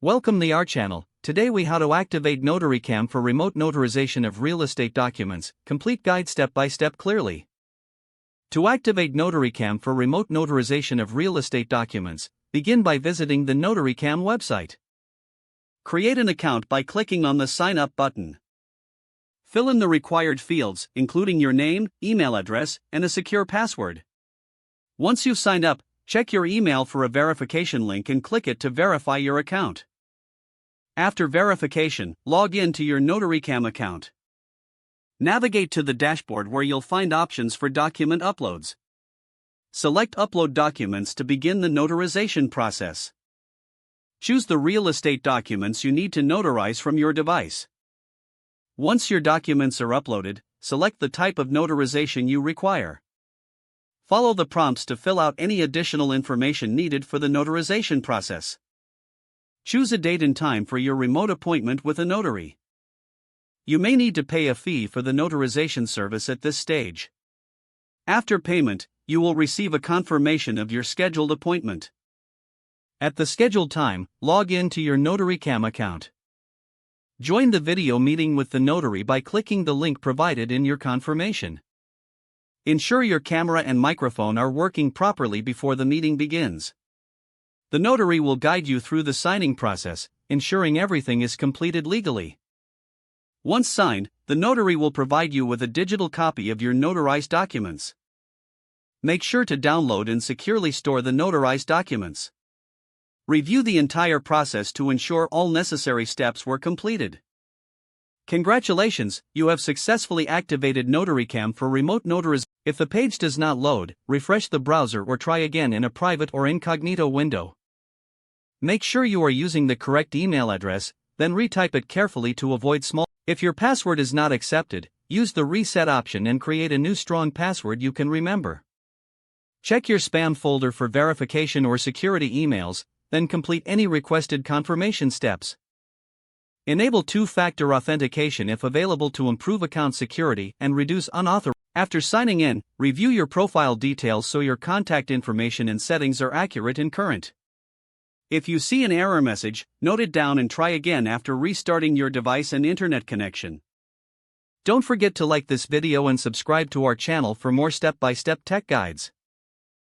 Welcome to our channel. Today we how to activate NotaryCam for remote notarization of real estate documents. Complete guide step by step clearly. To activate NotaryCam for remote notarization of real estate documents, begin by visiting the NotaryCam website. Create an account by clicking on the Sign Up button. Fill in the required fields, including your name, email address, and a secure password. Once you've signed up, check your email for a verification link and click it to verify your account. After verification, log in to your NotaryCam account. Navigate to the dashboard where you'll find options for document uploads. Select Upload Documents to begin the notarization process. Choose the real estate documents you need to notarize from your device. Once your documents are uploaded, select the type of notarization you require. Follow the prompts to fill out any additional information needed for the notarization process. Choose a date and time for your remote appointment with a notary. You may need to pay a fee for the notarization service at this stage. After payment, you will receive a confirmation of your scheduled appointment. At the scheduled time, log in to your NotaryCam account. Join the video meeting with the notary by clicking the link provided in your confirmation. Ensure your camera and microphone are working properly before the meeting begins. The notary will guide you through the signing process, ensuring everything is completed legally. Once signed, the notary will provide you with a digital copy of your notarized documents. Make sure to download and securely store the notarized documents. Review the entire process to ensure all necessary steps were completed. Congratulations, you have successfully activated NotaryCam for remote notarization. If the page does not load, refresh the browser or try again in a private or incognito window. Make sure you are using the correct email address, then retype it carefully to avoid small. If your password is not accepted, use the reset option and create a new strong password you can remember. Check your spam folder for verification or security emails, then complete any requested confirmation steps. Enable two-factor authentication if available to improve account security and reduce unauthorized. After signing in, review your profile details so your contact information and settings are accurate and current. If you see an error message, note it down and try again after restarting your device and internet connection. Don't forget to like this video and subscribe to our channel for more step-by-step tech guides.